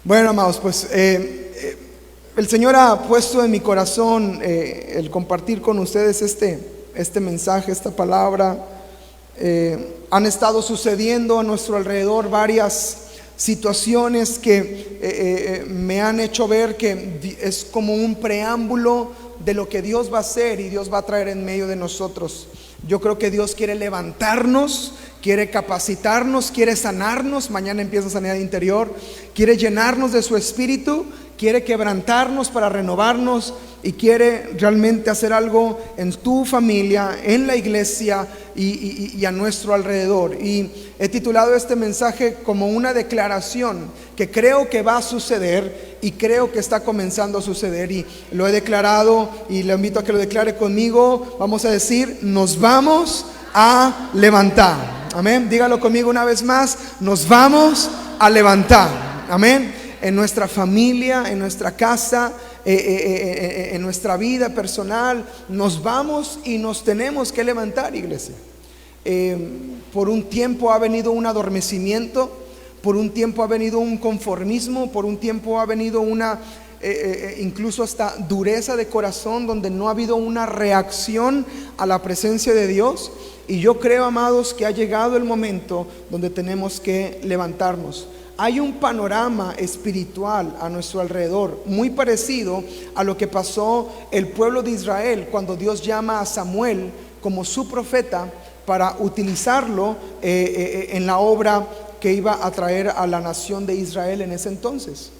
Bueno, amados, pues el Señor ha puesto en mi corazón el compartir con ustedes este mensaje, esta palabra. Han estado sucediendo a nuestro alrededor varias situaciones que me han hecho ver que es como un preámbulo de lo que Dios va a hacer y Dios va a traer en medio de nosotros. Yo creo que Dios quiere levantarnos, quiere capacitarnos, quiere sanarnos. Mañana empieza sanidad interior. Quiere llenarnos de su espíritu, quiere quebrantarnos para renovarnos y quiere realmente hacer algo en tu familia, en la iglesia y a nuestro alrededor. Y he titulado este mensaje como una declaración que creo que va a suceder y creo que está comenzando a suceder, y lo he declarado y le invito a que lo declare conmigo. Vamos a decir: nos vamos a levantar. Amén. Dígalo conmigo una vez más: nos vamos a levantar. Amén. En nuestra familia, en nuestra casa, en nuestra vida personal, nos vamos y nos tenemos que levantar, iglesia. Por un tiempo ha venido un adormecimiento, por un tiempo ha venido un conformismo, por un tiempo ha venido una incluso hasta dureza de corazón, donde no ha habido una reacción a la presencia de Dios. Y yo creo, amados, que ha llegado el momento donde tenemos que levantarnos. Hay un panorama espiritual a nuestro alrededor muy parecido a lo que pasó el pueblo de Israel cuando Dios llama a Samuel como su profeta para utilizarlo en la obra que iba a traer a la nación de Israel en ese entonces.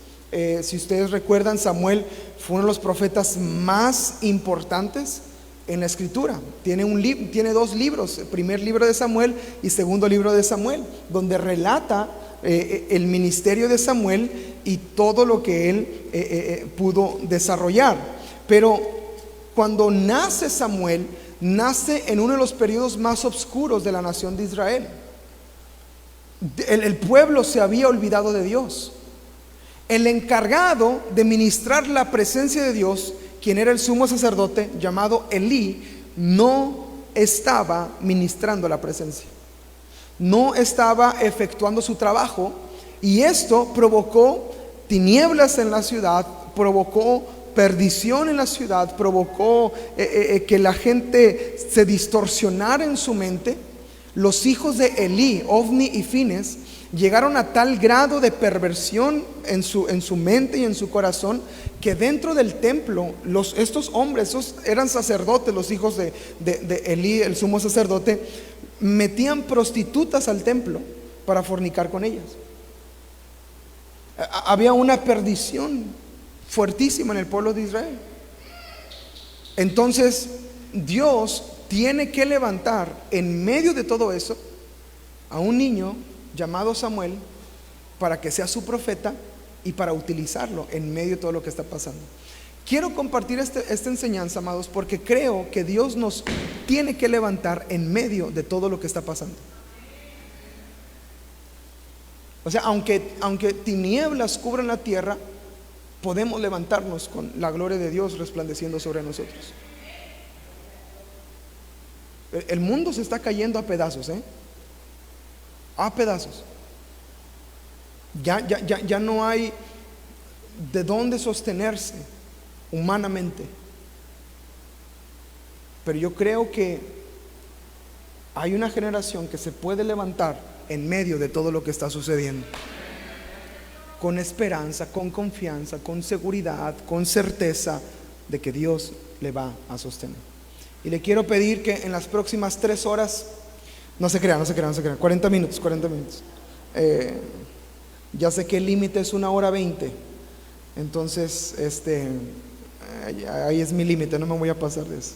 Si ustedes recuerdan, Samuel fue uno de los profetas más importantes en la escritura. Tiene dos libros: el primer libro de Samuel y segundo libro de Samuel, donde relata el ministerio de Samuel y todo lo que él pudo desarrollar. Pero cuando nace Samuel, nace en uno de los periodos más oscuros de la nación de Israel. El pueblo se había olvidado de Dios. El encargado de ministrar la presencia de Dios, quien era el sumo sacerdote llamado Elí, no estaba ministrando la presencia, no estaba efectuando su trabajo, y esto provocó tinieblas en la ciudad, provocó perdición en la ciudad, provocó que la gente se distorsionara en su mente. Los hijos de Elí, Ofni y Fines, llegaron a tal grado de perversión en su mente y en su corazón, que dentro del templo estos hombres, eran sacerdotes, los hijos de Elí, el sumo sacerdote, metían prostitutas al templo para fornicar con ellas. Había una perdición fuertísima en el pueblo de Israel. Entonces Dios tiene que levantar en medio de todo eso a un niño llamado Samuel para que sea su profeta y para utilizarlo en medio de todo lo que está pasando. Quiero compartir esta enseñanza, amados, porque creo que Dios nos tiene que levantar en medio de todo lo que está pasando. O sea, aunque tinieblas cubran la tierra, podemos levantarnos con la gloria de Dios resplandeciendo sobre nosotros. El mundo se está cayendo a pedazos, a pedazos. Ya no hay de dónde sostenerse humanamente. Pero yo creo que hay una generación que se puede levantar en medio de todo lo que está sucediendo, con esperanza, con confianza, con seguridad, con certeza de que Dios le va a sostener. Y le quiero pedir que en las próximas 3 horas, no se crean, 40 minutos. Ya sé que el límite es 1:20, entonces ahí es mi límite, no me voy a pasar de eso.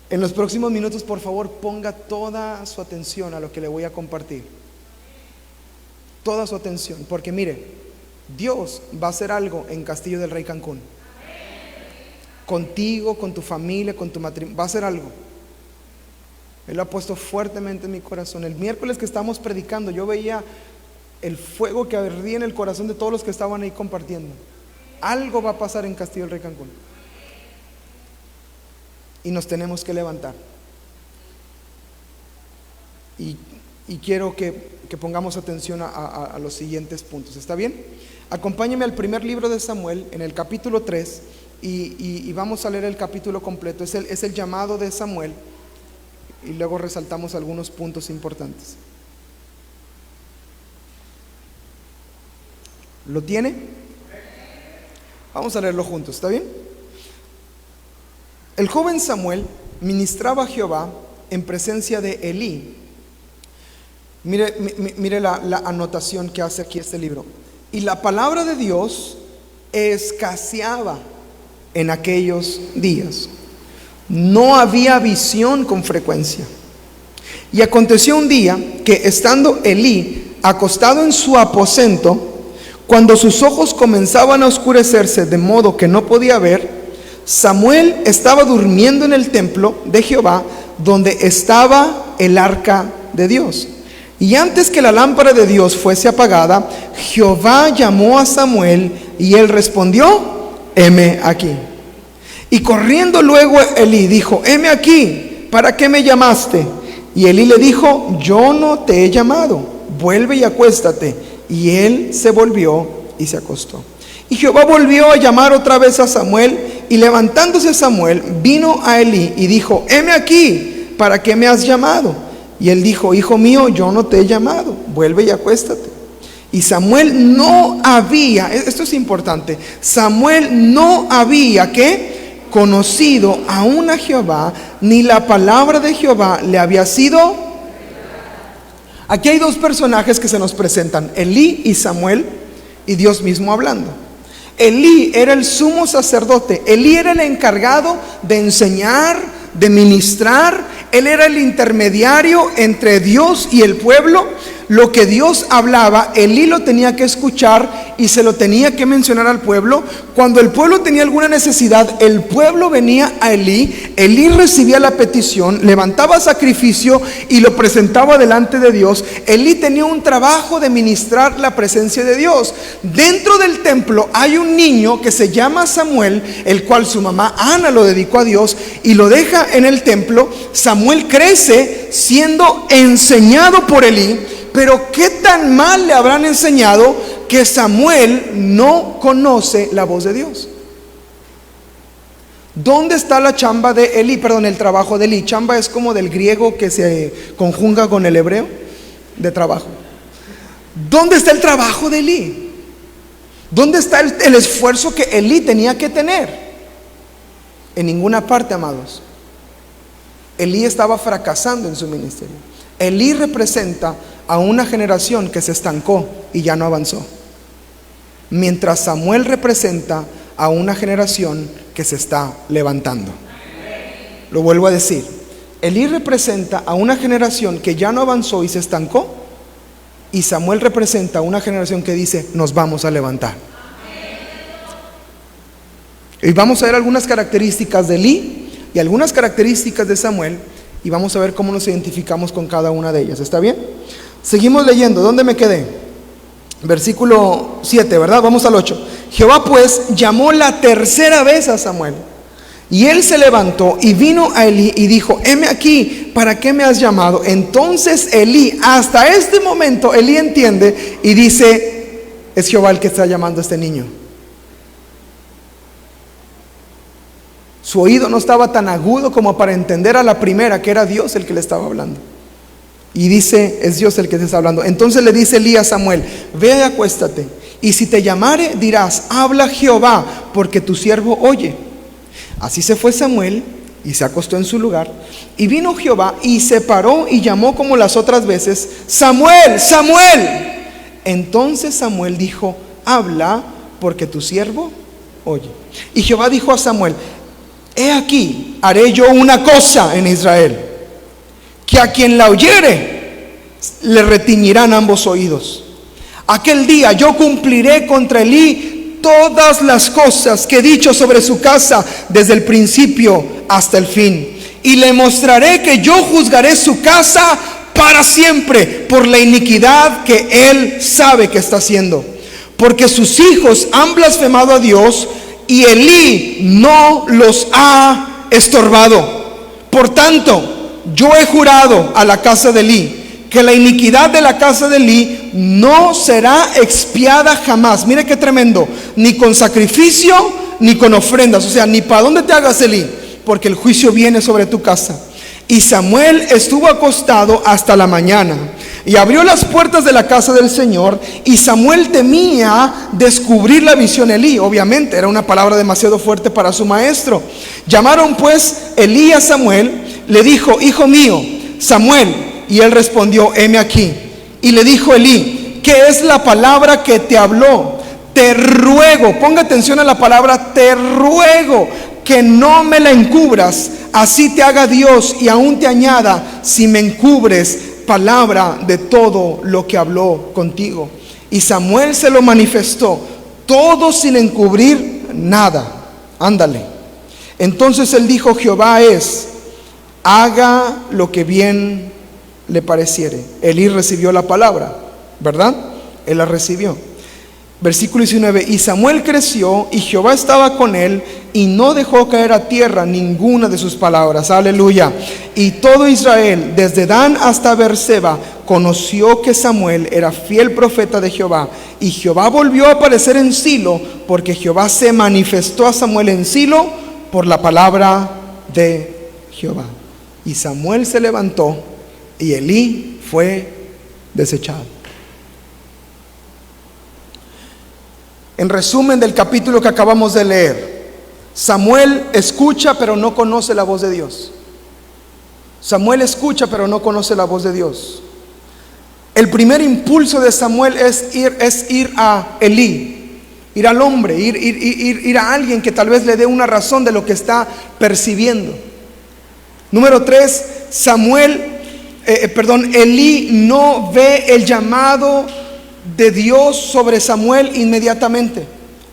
En los próximos minutos, por favor, ponga toda su atención a lo que le voy a compartir. Toda su atención, porque mire, Dios va a hacer algo en Castillo del Rey Cancún. Contigo, con tu familia, con tu matrimonio, va a hacer algo. Él lo ha puesto fuertemente en mi corazón. El miércoles que estábamos predicando, yo veía el fuego que ardía en el corazón de todos los que estaban ahí compartiendo. Algo va a pasar en Castillo del Rey Cancún, y nos tenemos que levantar. Y quiero que que pongamos atención a los siguientes puntos. ¿Está bien? Acompáñeme al primer libro de Samuel, en el capítulo 3, y vamos a leer el capítulo completo. Es el llamado de Samuel, y luego resaltamos algunos puntos importantes. ¿Lo tiene? Vamos a leerlo juntos, ¿está bien? El joven Samuel ministraba a Jehová en presencia de Elí. Mire la anotación que hace aquí este libro. Y la palabra de Dios escaseaba en aquellos días. No había visión con frecuencia. Y aconteció un día que, estando Elí acostado en su aposento, cuando sus ojos comenzaban a oscurecerse de modo que no podía ver, Samuel estaba durmiendo en el templo de Jehová, donde estaba el arca de Dios. Y antes que la lámpara de Dios fuese apagada, Jehová llamó a Samuel, y él respondió: heme aquí. Y corriendo luego Elí dijo: heme aquí, ¿para qué me llamaste? Y Elí le dijo: yo no te he llamado, vuelve y acuéstate. Y él se volvió y se acostó. Y Jehová volvió a llamar otra vez a Samuel, y levantándose Samuel, vino a Elí y dijo: heme aquí, ¿para qué me has llamado? Y él dijo: hijo mío, yo no te he llamado, vuelve y acuéstate. Y Samuel no había, esto es importante, Samuel no había ¿qué? Conocido aún a Jehová, ni la palabra de Jehová le había sido. Aquí hay dos personajes que se nos presentan: Elí y Samuel, y Dios mismo hablando. Elí era el sumo sacerdote. Elí era el encargado de enseñar, de ministrar. Él era el intermediario entre Dios y el pueblo. Lo que Dios hablaba, Elí lo tenía que escuchar y se lo tenía que mencionar al pueblo. Cuando el pueblo tenía alguna necesidad, el pueblo venía a Elí. Elí recibía la petición, levantaba sacrificio y lo presentaba delante de Dios. Elí tenía un trabajo de ministrar la presencia de Dios. Dentro del templo hay un niño que se llama Samuel, el cual su mamá Ana lo dedicó a Dios y lo deja en el templo. Samuel crece siendo enseñado por Elí. Pero ¿qué tan mal le habrán enseñado que Samuel no conoce la voz de Dios? ¿Dónde está la chamba de Elí? Perdón, el trabajo de Elí. Chamba es como del griego que se conjuga con el hebreo de trabajo. ¿Dónde está el trabajo de Elí? ¿Dónde está el esfuerzo que Elí tenía que tener? En ninguna parte, amados. Elí estaba fracasando en su ministerio. Elí representa a una generación que se estancó y ya no avanzó, mientras Samuel representa a una generación que se está levantando. Lo vuelvo a decir: Elí representa a una generación que ya no avanzó y se estancó, y Samuel representa a una generación que dice: nos vamos a levantar. Y vamos a ver algunas características de Elí y algunas características de Samuel, y vamos a ver cómo nos identificamos con cada una de ellas. ¿Está bien? Seguimos leyendo. ¿Dónde me quedé? Versículo 7, ¿verdad? Vamos al 8. Jehová pues llamó la tercera vez a Samuel, y él se levantó y vino a Elí y dijo: heme aquí, ¿para qué me has llamado? Entonces Elí, hasta este momento Elí entiende y dice: es Jehová el que está llamando a este niño. Su oído no estaba tan agudo como para entender a la primera que era Dios el que le estaba hablando. Y dice: es Dios el que te está hablando. Entonces le dice Elí a Samuel: ve y acuéstate, y si te llamare dirás: habla Jehová, porque tu siervo oye. Así se fue Samuel y se acostó en su lugar. Y vino Jehová y se paró y llamó como las otras veces: Samuel, Samuel. Entonces Samuel dijo: habla, porque tu siervo oye. Y Jehová dijo a Samuel: he aquí, haré yo una cosa en Israel, que a quien la oyere le retiñirán ambos oídos. Aquel día yo cumpliré contra Elí todas las cosas que he dicho sobre su casa desde el principio hasta el fin, y le mostraré que yo juzgaré su casa para siempre por la iniquidad que él sabe que está haciendo, porque sus hijos han blasfemado a Dios y Elí no los ha estorbado. Por tanto, yo he jurado a la casa de Elí que la iniquidad de la casa de Elí no será expiada jamás. Mire qué tremendo. Ni con sacrificio, ni con ofrendas. O sea, ni para dónde te hagas, Elí, porque el juicio viene sobre tu casa. Y Samuel estuvo acostado hasta la mañana, y abrió las puertas de la casa del Señor, y Samuel temía descubrir la visión a Elí. Obviamente era una palabra demasiado fuerte para su maestro. Llamaron pues Elí a Samuel, le dijo: hijo mío, Samuel. Y él respondió: heme aquí. Y le dijo Elí: ¿qué es la palabra que te habló? Te ruego, ponga atención a la palabra, te ruego que no me la encubras, así te haga Dios y aún te añada si me encubres palabra de todo lo que habló contigo. Y Samuel se lo manifestó, todo sin encubrir nada. Ándale. Entonces él dijo: Jehová es, haga lo que bien le pareciere. Elí recibió la palabra, ¿verdad? Él la recibió. Versículo 19: y Samuel creció, y Jehová estaba con él, y no dejó caer a tierra ninguna de sus palabras. Aleluya. Y todo Israel, desde Dan hasta Beerseba, conoció que Samuel era fiel profeta de Jehová. Y Jehová volvió a aparecer en Silo, porque Jehová se manifestó a Samuel en Silo por la palabra de Jehová. Y Samuel se levantó, y Elí fue desechado. En resumen del capítulo que acabamos de leer, Samuel escucha pero no conoce la voz de Dios. Samuel escucha pero no conoce la voz de Dios. El primer impulso de Samuel es ir a Elí, ir al hombre, ir a alguien que tal vez le dé una razón de lo que está percibiendo. Número 3, Elí no ve el llamado de Dios sobre Samuel inmediatamente.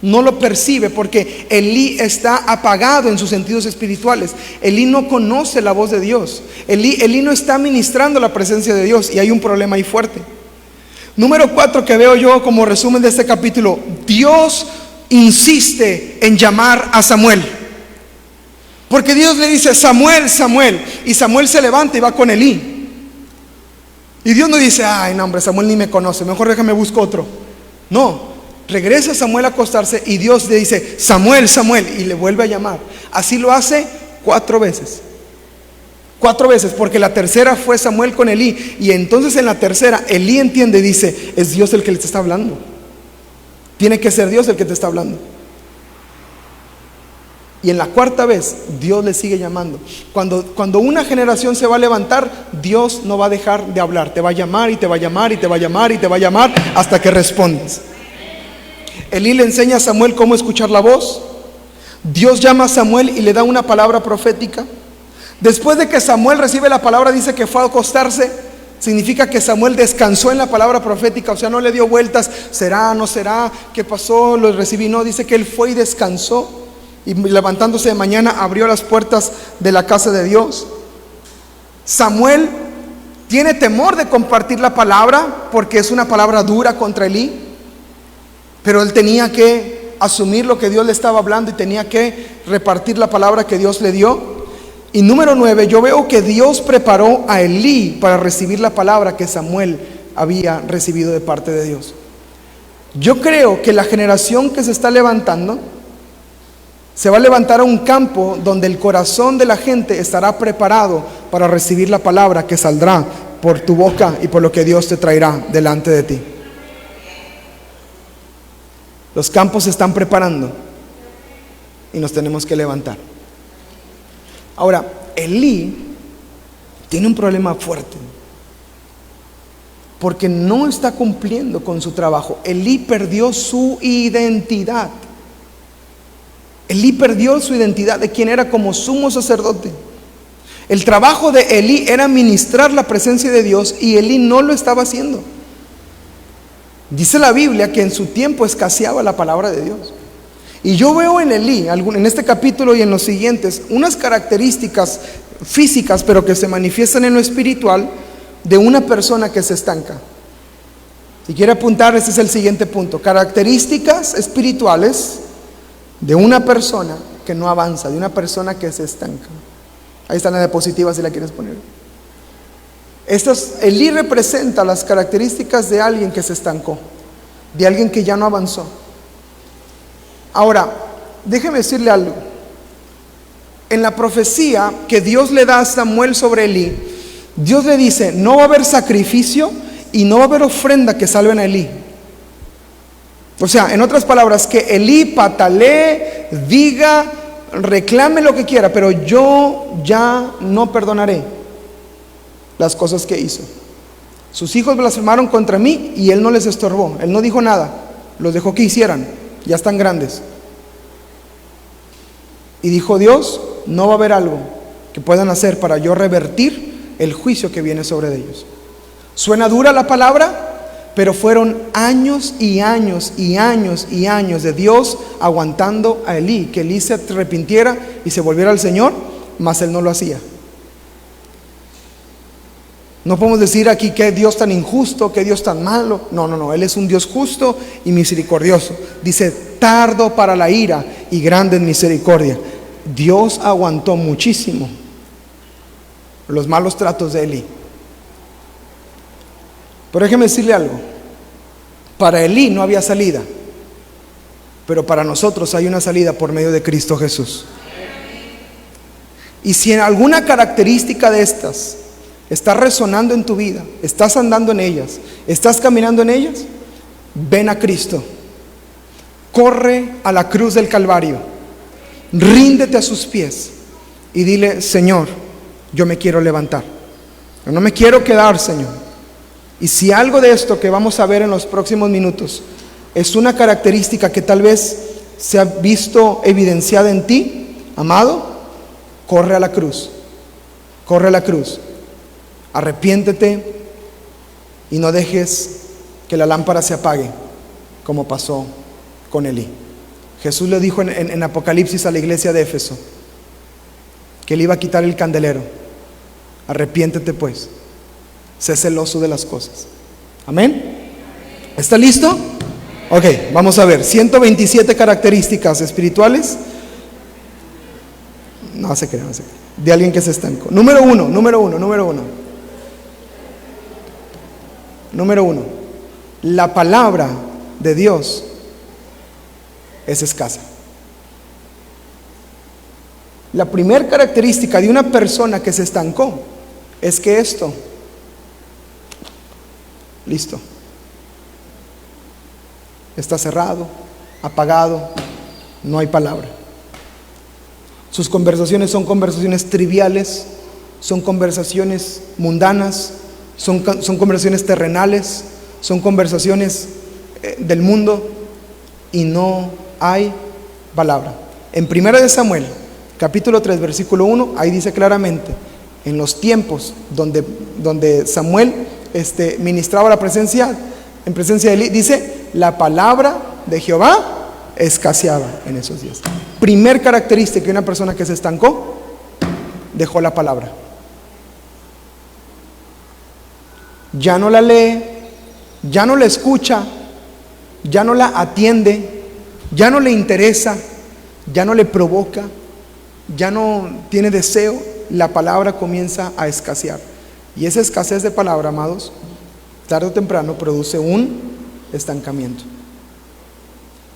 No lo percibe porque Elí está apagado en sus sentidos espirituales. Elí no conoce la voz de Dios. Elí no está ministrando la presencia de Dios, y hay un problema ahí fuerte. Número 4 que veo yo como resumen de este capítulo: Dios insiste en llamar a Samuel, porque Dios le dice: Samuel, Samuel, y Samuel se levanta y va con Elí. Y Dios no dice: ay, no, hombre, Samuel ni me conoce, mejor déjame busco otro. No, regresa Samuel a acostarse, y Dios le dice: Samuel, Samuel, y le vuelve a llamar. Así lo hace 4 veces. 4 veces, porque la tercera fue Samuel con Elí. Y entonces en la tercera Elí entiende y dice: es Dios el que le está hablando. Tiene que ser Dios el que te está hablando. Y en la 4ª vez Dios le sigue llamando. Cuando una generación se va a levantar, Dios no va a dejar de hablar. Te va a llamar y te va a llamar y te va a llamar y te va a llamar hasta que respondes. Elí le enseña a Samuel cómo escuchar la voz. Dios llama a Samuel y le da una palabra profética. Después de que Samuel recibe la palabra, dice que fue a acostarse. Significa que Samuel descansó en la palabra profética. O sea, no le dio vueltas: será, no será, qué pasó, lo recibí. No, dice que él fue y descansó. Y levantándose de mañana abrió las puertas de la casa de Dios. Samuel tiene temor de compartir la palabra porque es una palabra dura contra Elí, pero él tenía que asumir lo que Dios le estaba hablando y tenía que repartir la palabra que Dios le dio. Y número 9, yo veo que Dios preparó a Elí para recibir la palabra que Samuel había recibido de parte de Dios. Yo creo que la generación que se está levantando se va a levantar a un campo donde el corazón de la gente estará preparado para recibir la palabra que saldrá por tu boca y por lo que Dios te traerá delante de ti. Los campos se están preparando y nos tenemos que levantar. Ahora, Elí tiene un problema fuerte porque no está cumpliendo con su trabajo. Elí perdió su identidad. Elí perdió su identidad de quien era como sumo sacerdote. El trabajo de Elí era ministrar la presencia de Dios, y Elí no lo estaba haciendo. Dice la Biblia que en su tiempo escaseaba la palabra de Dios. Y yo veo en Elí, en este capítulo y en los siguientes, unas características físicas, pero que se manifiestan en lo espiritual, de una persona que se estanca. Si quiere apuntar, este es el siguiente punto: características espirituales de una persona que no avanza, de una persona que se estanca. Ahí está la diapositiva si la quieres poner. Elí representa las características de alguien que se estancó, de alguien que ya no avanzó. Ahora, déjeme decirle algo. En la profecía que Dios le da a Samuel sobre Elí, Dios le dice: no va a haber sacrificio y no va a haber ofrenda que salven a Elí. O sea, en otras palabras, que Elí patalee, diga, reclame lo que quiera, pero yo ya no perdonaré las cosas que hizo. Sus hijos blasfemaron contra mí y él no les estorbó, él no dijo nada, los dejó que hicieran, ya están grandes. Y dijo Dios: no va a haber algo que puedan hacer para yo revertir el juicio que viene sobre ellos. Suena dura la palabra, pero fueron años y años y años y años de Dios aguantando a Elí, que Elí se arrepintiera y se volviera al Señor, mas él no lo hacía. No podemos decir aquí que Dios tan injusto, que Dios tan malo. No, Él es un Dios justo y misericordioso. Dice: tardo para la ira y grande en misericordia. Dios aguantó muchísimo los malos tratos de Elí. Pero déjeme decirle algo. Para Elí no había salida, pero para nosotros hay una salida por medio de Cristo Jesús. Y si en alguna característica de estas está resonando en tu vida, estás andando en ellas, estás caminando en ellas, ven a Cristo, corre a la cruz del Calvario, ríndete a sus pies y dile: Señor, yo me quiero levantar, yo no me quiero quedar, Señor. Y si algo de esto que vamos a ver en los próximos minutos es una característica que tal vez se ha visto evidenciada en ti, amado, corre a la cruz, corre a la cruz. Arrepiéntete y no dejes que la lámpara se apague, como pasó con Elí. Jesús le dijo en Apocalipsis a la iglesia de Éfeso que él iba a quitar el candelero. Arrepiéntete pues, sé celoso de las cosas. Amén. ¿Está listo? Ok, vamos a ver 127 características espirituales. No se crea, de alguien que se estancó. Número uno. La palabra de Dios es escasa. La primera característica de una persona que se estancó es que esto, listo, está cerrado, apagado, no hay palabra. Sus conversaciones son conversaciones triviales, son conversaciones mundanas, son conversaciones terrenales, son conversaciones del mundo, y no hay palabra. En 1 Samuel, capítulo 3, versículo 1, ahí dice claramente: en los tiempos donde Samuel ministraba en presencia de Elí, dice: la palabra de Jehová escaseaba en esos días. Primer característica de una persona que se estancó: dejó la palabra. Ya no la lee, ya no la escucha, ya no la atiende, ya no le interesa, ya no le provoca, ya no tiene deseo. La palabra comienza a escasear. Y esa escasez de palabra, amados, tarde o temprano produce un estancamiento.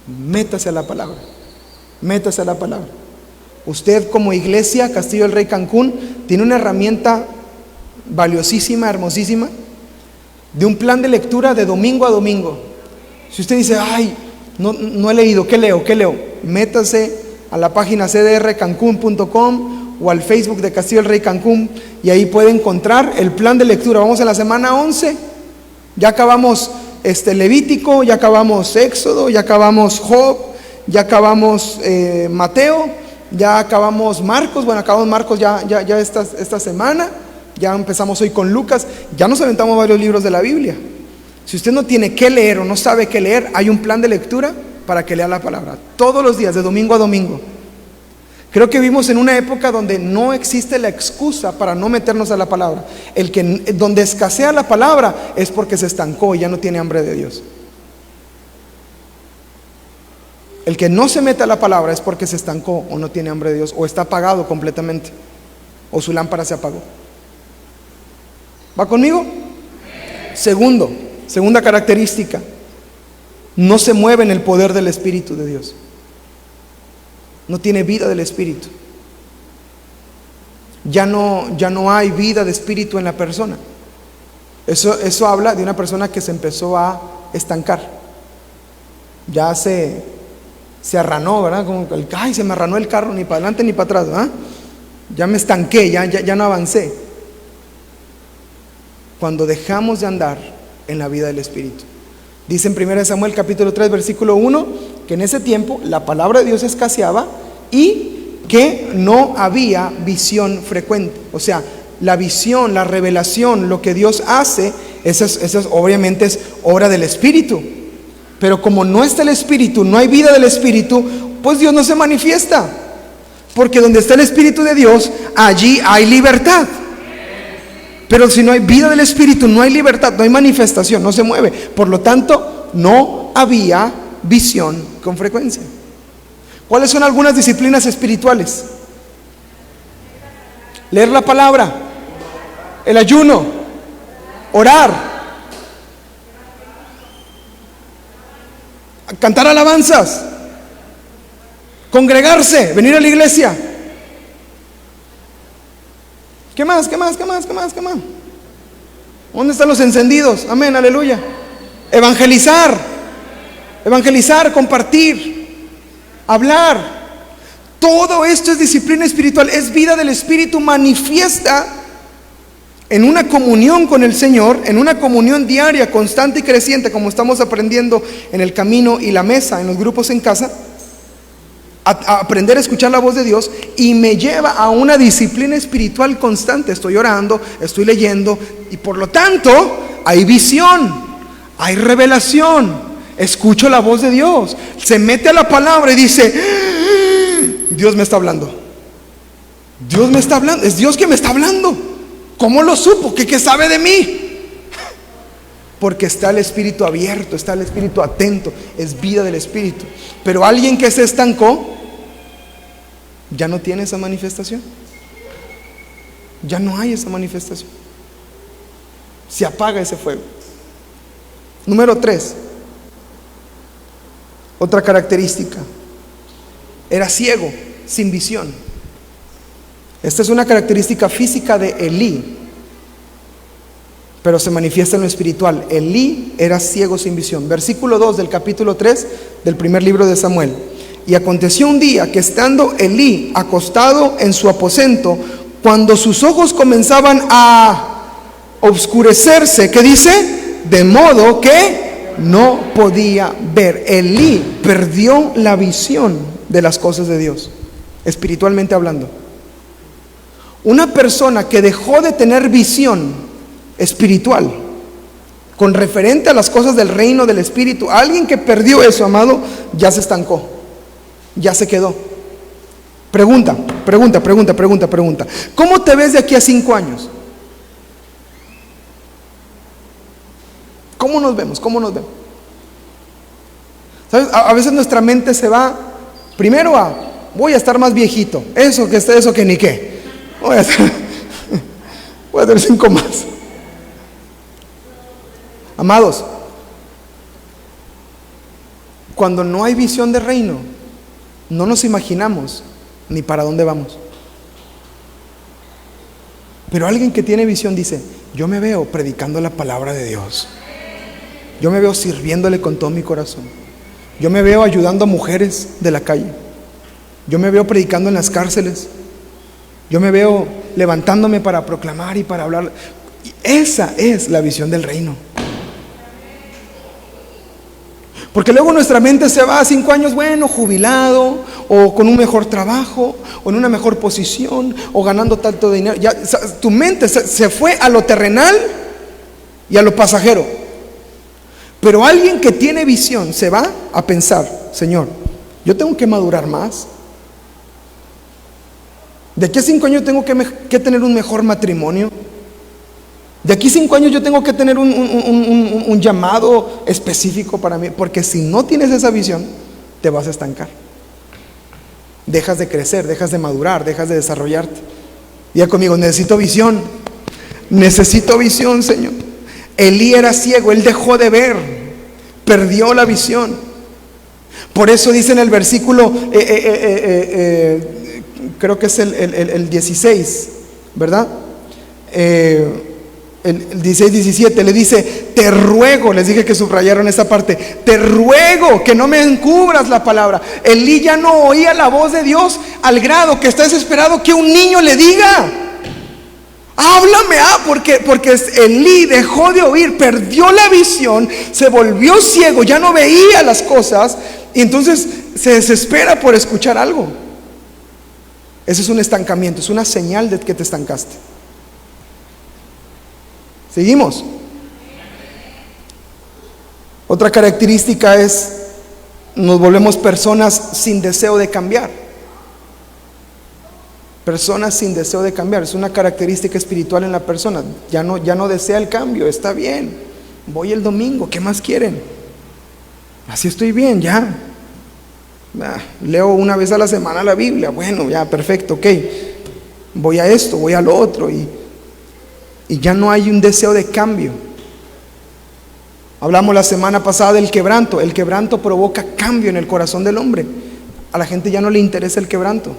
Métase a la palabra, métase a la palabra. Usted, como iglesia Castillo del Rey Cancún, tiene una herramienta valiosísima, hermosísima, de un plan de lectura de domingo a domingo. Si usted dice: ay, no he leído, ¿qué leo? Métase a la página cdrcancun.com o al Facebook de Castillo del Rey Cancún, y ahí puede encontrar el plan de lectura. Vamos en la semana 11, ya acabamos Levítico, ya acabamos Éxodo, ya acabamos Job, ya acabamos Mateo, ya acabamos Marcos. Bueno, acabamos Marcos ya esta semana. Ya empezamos hoy con Lucas. Ya nos aventamos varios libros de la Biblia. Si usted no tiene qué leer o no sabe qué leer, hay un plan de lectura para que lea la palabra todos los días, de domingo a domingo. Creo que vivimos en una época donde no existe la excusa para no meternos a la palabra. Donde escasea la palabra es porque se estancó y ya no tiene hambre de Dios. El que no se mete a la palabra es porque se estancó o no tiene hambre de Dios, o está apagado completamente, o su lámpara se apagó. ¿Va conmigo? Segunda característica, no se mueve en el poder del Espíritu de Dios. No tiene vida del Espíritu. Ya no hay vida de Espíritu en la persona. Eso habla de una persona que se empezó a estancar. Ya se arranó, ¿verdad? Como ay, se me arranó el carro, ni para adelante ni para atrás, ¿verdad? Ya me estanqué, ya no avancé. Cuando dejamos de andar en la vida del Espíritu. Dice en 1 Samuel capítulo 3 versículo 1 que en ese tiempo la palabra de Dios escaseaba y que no había visión frecuente. O sea, la visión, la revelación, lo que Dios hace, eso obviamente es obra del Espíritu. Pero como no está el Espíritu, no hay vida del Espíritu, pues Dios no se manifiesta. Porque donde está el Espíritu de Dios, allí hay libertad. Pero si no hay vida del Espíritu, no hay libertad, no hay manifestación, no se mueve. Por lo tanto, no había visión con frecuencia. ¿Cuáles son algunas disciplinas espirituales? Leer la palabra, el ayuno, orar, cantar alabanzas, congregarse, venir a la iglesia. ¿Qué más? ¿Dónde están los encendidos? Amén, aleluya. Evangelizar, compartir, hablar. Todo esto es disciplina espiritual, es vida del Espíritu manifiesta en una comunión con el Señor, en una comunión diaria, constante y creciente, como estamos aprendiendo en el camino y la mesa, en los grupos en casa. A aprender a escuchar la voz de Dios, y me lleva a una disciplina espiritual constante. Estoy orando, estoy leyendo, y por lo tanto hay visión, hay revelación, escucho la voz de Dios, se mete a la palabra y dice: Dios me está hablando, Dios me está hablando, es Dios que me está hablando. ¿Cómo lo supo? ¿Qué sabe de mí? Porque está el Espíritu abierto, está el Espíritu atento, es vida del Espíritu. Pero alguien que se estancó, ya no tiene esa manifestación. Ya no hay esa manifestación. Se apaga ese fuego. Número 3, otra característica: era ciego, sin visión. Esta es una característica física de Elí, pero se manifiesta en lo espiritual. Elí era ciego sin visión. Versículo 2 del capítulo 3 del primer libro de Samuel. Y aconteció un día que estando Elí acostado en su aposento, cuando sus ojos comenzaban a oscurecerse, ¿qué dice? De modo que no podía ver. Elí perdió la visión de las cosas de Dios, espiritualmente hablando. Una persona que dejó de tener visión espiritual con referente a las cosas del reino del Espíritu, alguien que perdió eso, amado, ya se estancó, ya se quedó. Pregunta. ¿Cómo te ves de aquí a 5 años? ¿Cómo nos vemos? ¿Sabes? A veces nuestra mente se va primero a: voy a estar más viejito, eso que ni qué, voy a tener 5 más. Amados, cuando no hay visión de reino, no nos imaginamos ni para dónde vamos. Pero alguien que tiene visión dice: yo me veo predicando la palabra de Dios, yo me veo sirviéndole con todo mi corazón, yo me veo ayudando a mujeres de la calle, yo me veo predicando en las cárceles, yo me veo levantándome para proclamar y para hablar. Esa es la visión del reino. Porque luego nuestra mente se va a 5 años, bueno, jubilado, o con un mejor trabajo, o en una mejor posición, o ganando tanto dinero. Ya, tu mente se fue a lo terrenal y a lo pasajero. Pero alguien que tiene visión se va a pensar: Señor, yo tengo que madurar más. De aquí a 5 años tengo que tener un mejor matrimonio. De aquí a 5 años yo tengo que tener un llamado específico para mí. Porque si no tienes esa visión, te vas a estancar. Dejas de crecer, dejas de madurar, dejas de desarrollarte. Diga conmigo: necesito visión. Necesito visión, Señor. Elí era ciego, él dejó de ver, perdió la visión. Por eso dice en el versículo, creo que es el 16, ¿verdad? El 16-17 le dice: te ruego, les dije que subrayaron esa parte, te ruego que no me encubras la palabra. Elí ya no oía la voz de Dios al grado que está desesperado que un niño le diga: háblame, porque Elí dejó de oír, perdió la visión, se volvió ciego, ya no veía las cosas, y entonces se desespera por escuchar algo. Ese es un estancamiento, es una señal de que te estancaste. Seguimos. Otra característica es: nos volvemos personas sin deseo de cambiar. Personas sin deseo de cambiar, es una característica espiritual en la persona. Ya no desea el cambio. Está bien, voy el domingo, ¿qué más quieren? Así estoy bien, ya. Leo una vez a la semana la Biblia, bueno, ya, perfecto, ok. Voy a esto, voy a lo otro, y ya no hay un deseo de cambio. Hablamos la semana pasada del quebranto. El quebranto provoca cambio en el corazón del hombre. A la gente ya no le interesa el quebranto.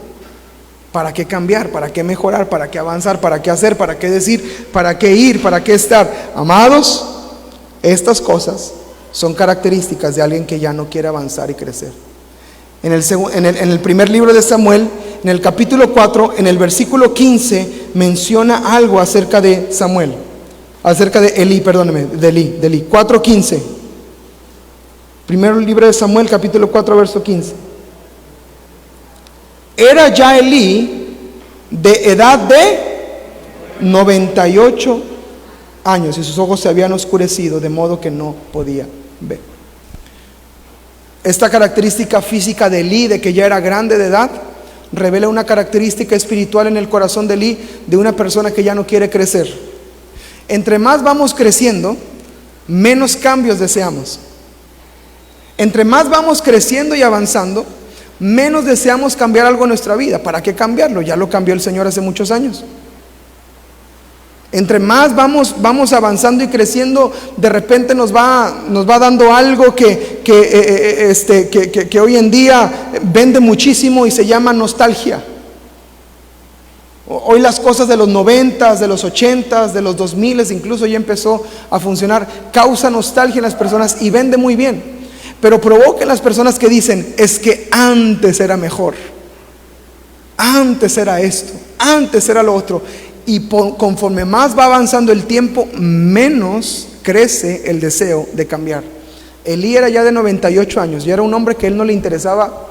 ¿Para qué cambiar? ¿Para qué mejorar? ¿Para qué avanzar? ¿Para qué hacer? ¿Para qué decir? ¿Para qué ir? ¿Para qué estar? Amados, estas cosas son características de alguien que ya no quiere avanzar y crecer. En el primer libro de Samuel, en el capítulo 4, en el versículo 15, menciona algo acerca de Samuel, acerca de Elí, perdóneme, de Elí, 4:15. Primer libro de Samuel, capítulo 4, verso 15. Era ya Elí de edad de 98 años y sus ojos se habían oscurecido, de modo que no podía ver. Esta característica física de Elí, de que ya era grande de edad, revela una característica espiritual en el corazón de Elí, de una persona que ya no quiere crecer. Entre más vamos creciendo, menos cambios deseamos. Entre más vamos creciendo y avanzando, menos deseamos cambiar algo en nuestra vida. ¿Para qué cambiarlo? Ya lo cambió el Señor hace muchos años. Entre más vamos avanzando y creciendo, de repente nos va dando algo que hoy en día vende muchísimo y se llama nostalgia. Hoy las cosas de los 90s, de los 80s, de los 2000s incluso ya empezó a funcionar. Causa nostalgia en las personas y vende muy bien, pero provoca en las personas que dicen: es que antes era mejor, antes era esto, antes era lo otro. Y conforme más va avanzando el tiempo, menos crece el deseo de cambiar. Elí era ya de 98 años, ya era un hombre que él no le interesaba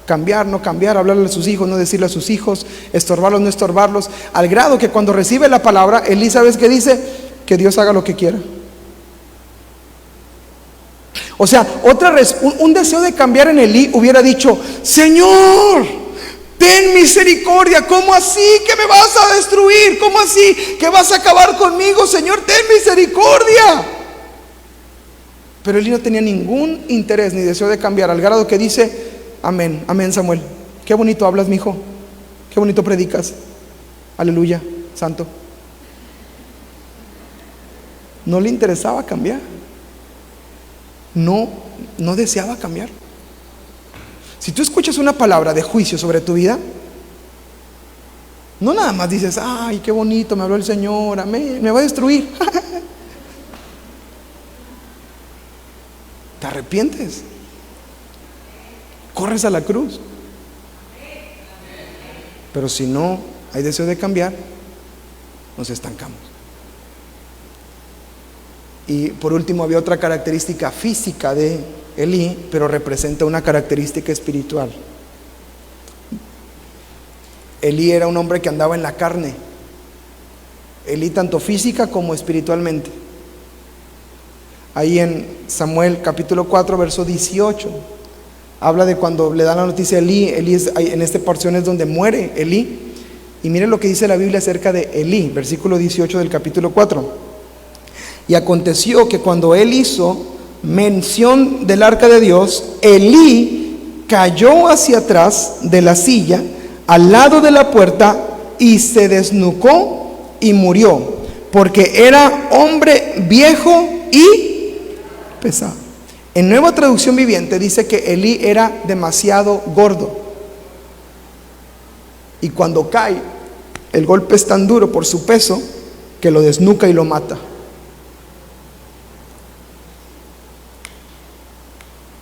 cambiar, no cambiar, hablarle a sus hijos, no decirle a sus hijos, estorbarlos, no estorbarlos, al grado que cuando recibe la palabra, Elí, ¿sabes qué dice? Que Dios haga lo que quiera. O sea, un deseo de cambiar en Elí hubiera dicho: Señor, ten misericordia. ¿Cómo así que me vas a destruir? ¿Cómo así que vas a acabar conmigo? Señor, ten misericordia. Pero Elí no tenía ningún interés ni deseo de cambiar, al grado que dice: amén, amén, Samuel, qué bonito hablas, mi hijo, qué bonito predicas, aleluya, santo. No le interesaba cambiar, no deseaba cambiar. Si tú escuchas una palabra de juicio sobre tu vida, no nada más dices: ay, qué bonito, me habló el Señor, amén, me va a destruir. Te arrepientes, corres a la cruz. Pero si no hay deseo de cambiar, nos estancamos. Y por último, había otra característica física de Elí, pero representa una característica espiritual. Elí era un hombre que andaba en la carne. Elí tanto física como espiritualmente. Ahí en Samuel capítulo 4 verso 18 habla de cuando le dan la noticia a Elí. En esta porción es donde muere Elí. Y miren lo que dice la Biblia acerca de Elí, versículo 18 del capítulo 4. Y aconteció que cuando él hizo mención del arca de Dios, Elí cayó hacia atrás de la silla, al lado de la puerta, y se desnucó y murió, porque era hombre viejo y pesado. En Nueva Traducción Viviente dice que Elí era demasiado gordo. Y cuando cae, el golpe es tan duro por su peso que lo desnuca y lo mata.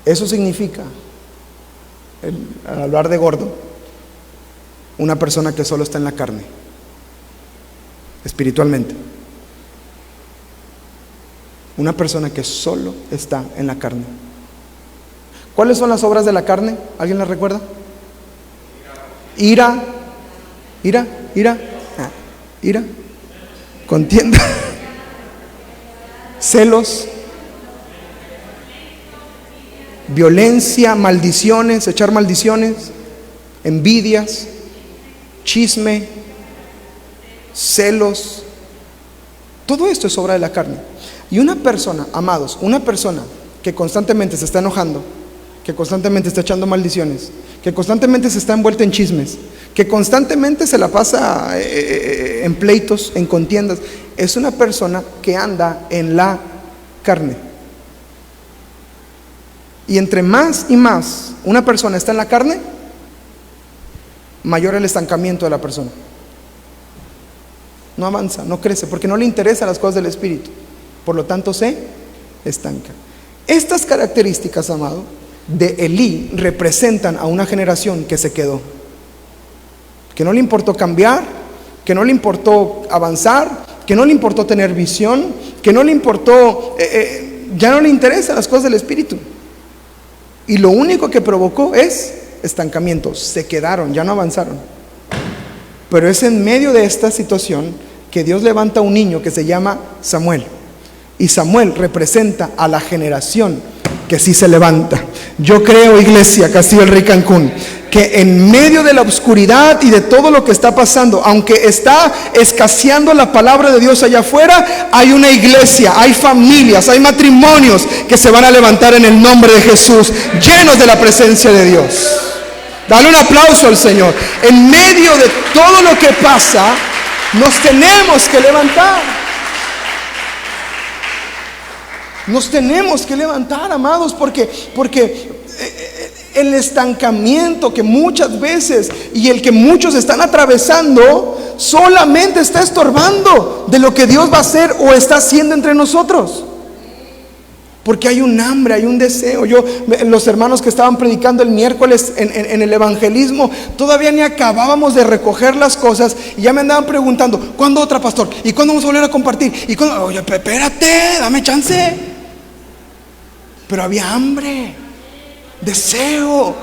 Eso significa, al hablar de gordo, una persona que solo está en la carne, espiritualmente. Una persona que solo está en la carne. ¿Cuáles son las obras de la carne? ¿Alguien las recuerda? Ira, contienda, celos, violencia, maldiciones, echar maldiciones, envidias, chisme, celos. Todo esto es obra de la carne. Y una persona, amados, una persona que constantemente se está enojando, que constantemente está echando maldiciones, que constantemente se está envuelta en chismes, que constantemente se la pasa en pleitos, en contiendas, es una persona que anda en la carne. Y entre más y más una persona está en la carne, mayor el estancamiento de la persona. No avanza, no crece, porque no le interesan las cosas del Espíritu. Por lo tanto se estanca. Estas características, amado, de Elí representan a una generación que se quedó, que no le importó cambiar, que no le importó avanzar, que no le importó tener visión, que no le importó, ya no le interesan las cosas del Espíritu. Y lo único que provocó es estancamiento. Se quedaron, ya no avanzaron. Pero es en medio de esta situación que Dios levanta a un niño que se llama Samuel. Y Samuel representa a la generación que sí se levanta. Yo creo, iglesia Castillo del Rey Cancún, que en medio de la oscuridad y de todo lo que está pasando, aunque está escaseando la palabra de Dios allá afuera, hay una iglesia, hay familias, hay matrimonios que se van a levantar en el nombre de Jesús, llenos de la presencia de Dios. Dale un aplauso al Señor. En medio de todo lo que pasa, nos tenemos que levantar. Nos tenemos que levantar, amados, porque el estancamiento que muchas veces y el que muchos están atravesando solamente está estorbando de lo que Dios va a hacer o está haciendo entre nosotros. Porque hay un hambre, hay un deseo. Los hermanos que estaban predicando el miércoles en el evangelismo, todavía ni acabábamos de recoger las cosas y ya me andaban preguntando: ¿cuándo otra, pastor? ¿Y cuándo vamos a volver a compartir? ¿Y cuándo? Oye, espérate, dame chance. Pero había hambre, deseo.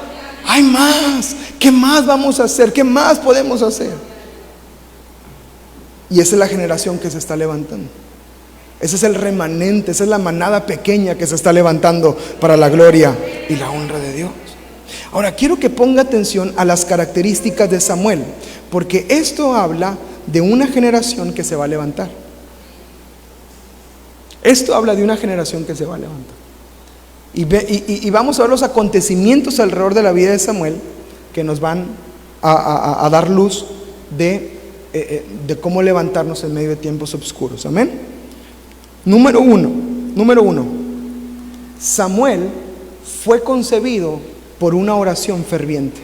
Hay más. ¿Qué más vamos a hacer? ¿Qué más podemos hacer? Y esa es la generación que se está levantando. Ese es el remanente, esa es la manada pequeña que se está levantando para la gloria y la honra de Dios. Ahora quiero que ponga atención a las características de Samuel, porque esto habla de una generación que se va a levantar. Esto habla de una generación que se va a levantar. Y vamos a ver los acontecimientos alrededor de la vida de Samuel que nos van a dar luz de cómo levantarnos en medio de tiempos oscuros. Amén. Número uno, Samuel fue concebido por una oración ferviente.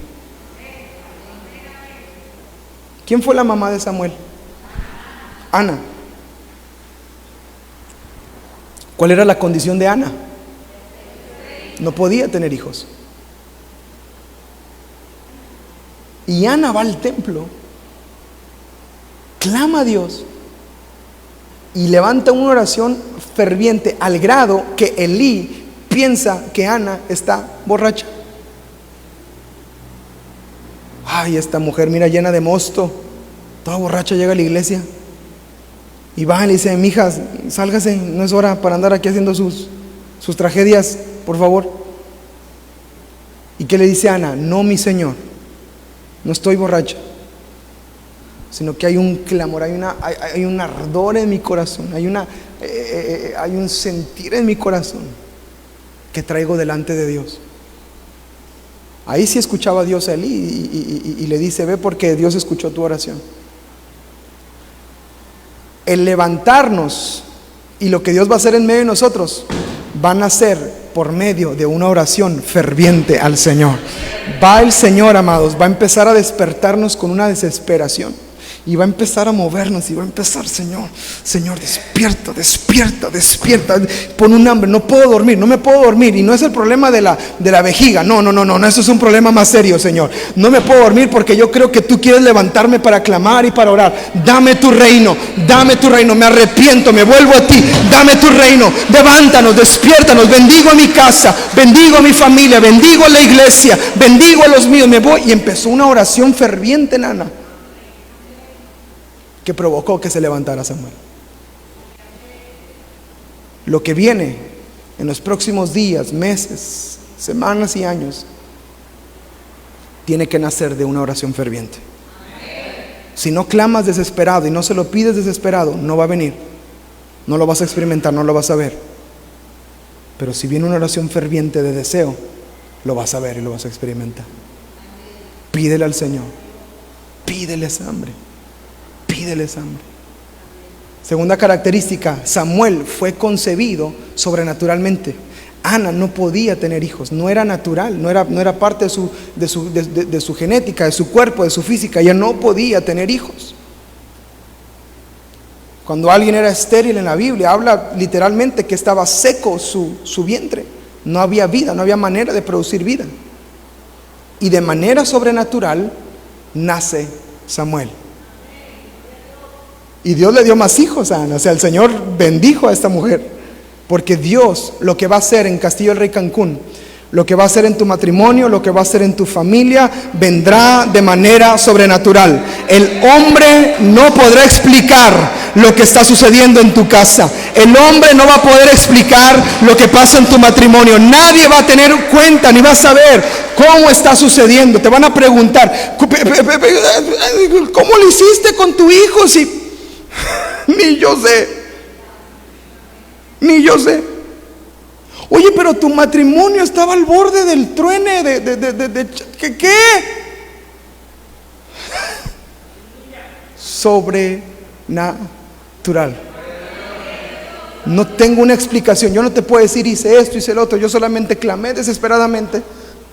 ¿Quién fue la mamá de Samuel? Ana. ¿Cuál era la condición de Ana? No podía tener hijos. Y Ana va al templo, clama a Dios y levanta una oración ferviente al grado que Elí piensa que Ana está borracha. Ay, esta mujer, mira, llena de mosto, toda borracha, llega a la iglesia y va y le dice: mija, sálgase, no es hora para andar aquí haciendo sus tragedias, por favor. ¿Y qué le dice Ana? No, mi Señor, no estoy borracha, sino que hay un clamor, hay un ardor en mi corazón, hay un sentir en mi corazón que traigo delante de Dios. Ahí sí escuchaba a Dios a Elí y le dice: ve, porque Dios escuchó tu oración. el levantarnos y lo que Dios va a hacer en medio de nosotros van a ser por medio de una oración ferviente al Señor. Va el Señor, amados, va a empezar a despertarnos con una desesperación y va a empezar a movernos y va a empezar: Señor, despierta, despierta, despierta. Pon un hambre, no puedo dormir, no me puedo dormir. Y no es el problema de la vejiga, no, eso es un problema más serio, Señor. No me puedo dormir porque yo creo que tú quieres levantarme para clamar y para orar. Dame tu reino, me arrepiento, me vuelvo a ti, dame tu reino, levántanos, despiértanos, bendigo a mi casa, bendigo a mi familia, bendigo a la iglesia, bendigo a los míos, me voy. Y empezó una oración ferviente, nana, que provocó que se levantara Samuel. Lo que viene en los próximos días, meses, semanas y años tiene que nacer de una oración ferviente. Si no clamas desesperado y no se lo pides desesperado, no va a venir, no lo vas a experimentar, no lo vas a ver. Pero si viene una oración ferviente de deseo, lo vas a ver y lo vas a experimentar. Pídele al Señor, pídele esa hambre. Pídeles hambre. Segunda característica: Samuel fue concebido sobrenaturalmente. Ana no podía tener hijos, no era natural, no era parte de su genética, de su cuerpo, de su física. Ella no podía tener hijos. Cuando alguien era estéril en la Biblia, habla literalmente que estaba seco su vientre. No había vida, no había manera de producir vida. Y de manera sobrenatural nace Samuel. Y Dios le dio más hijos a Ana. O sea, el Señor bendijo a esta mujer, porque Dios lo que va a hacer en Castillo del Rey Cancún, lo que va a hacer en tu matrimonio, lo que va a hacer en tu familia, vendrá de manera sobrenatural. El hombre no podrá explicar lo que está sucediendo en tu casa. El hombre no va a poder explicar lo que pasa en tu matrimonio. Nadie va a tener cuenta ni va a saber cómo está sucediendo. Te van a preguntar: ¿cómo lo hiciste con tu hijo? Si ni yo sé. Oye, pero tu matrimonio estaba al borde del truene ¿qué? Sobrenatural. No tengo una explicación. Yo no te puedo decir hice esto, hice el otro. Yo solamente clamé desesperadamente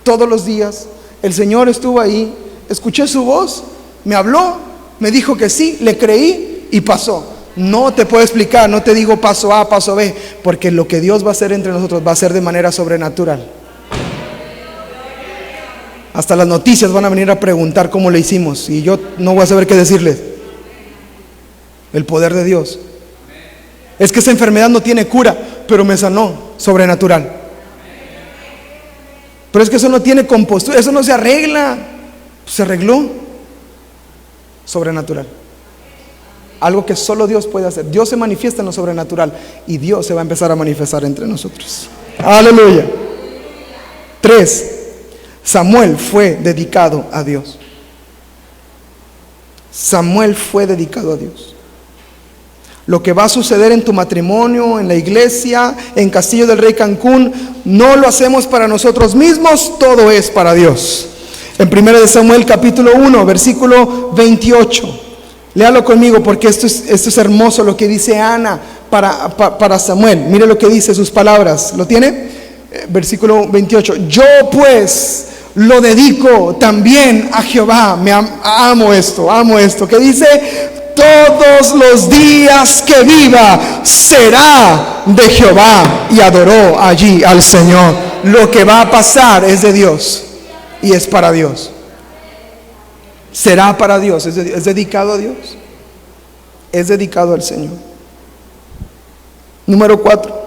todos los días. El Señor estuvo ahí, escuché su voz, me habló, me dijo que sí, le creí y pasó. No te puedo explicar, no te digo paso A, paso B, porque lo que Dios va a hacer entre nosotros va a ser de manera sobrenatural. Hasta las noticias van a venir a preguntar cómo le hicimos, y yo no voy a saber qué decirles. El poder de Dios. Es que esa enfermedad no tiene cura, pero me sanó, sobrenatural. Pero es que eso no tiene compostura, eso no se arregla. Se arregló, sobrenatural. Algo que solo Dios puede hacer. Dios se manifiesta en lo sobrenatural y Dios se va a empezar a manifestar entre nosotros. Aleluya. 3. Samuel fue dedicado a Dios. Samuel fue dedicado a Dios. Lo que va a suceder en tu matrimonio, en la iglesia, en Castillo del Rey Cancún, no lo hacemos para nosotros mismos, todo es para Dios. En 1 Samuel capítulo 1, versículo 28. Léalo conmigo, porque esto es hermoso lo que dice Ana para Samuel. Mire lo que dice, sus palabras. ¿Lo tiene? Versículo 28. Yo pues lo dedico también a Jehová. Amo esto. Que dice: todos los días que viva será de Jehová. Y adoró allí al Señor. Lo que va a pasar es de Dios y es para Dios. Será para Dios, es dedicado a Dios, es dedicado al Señor. Número 4.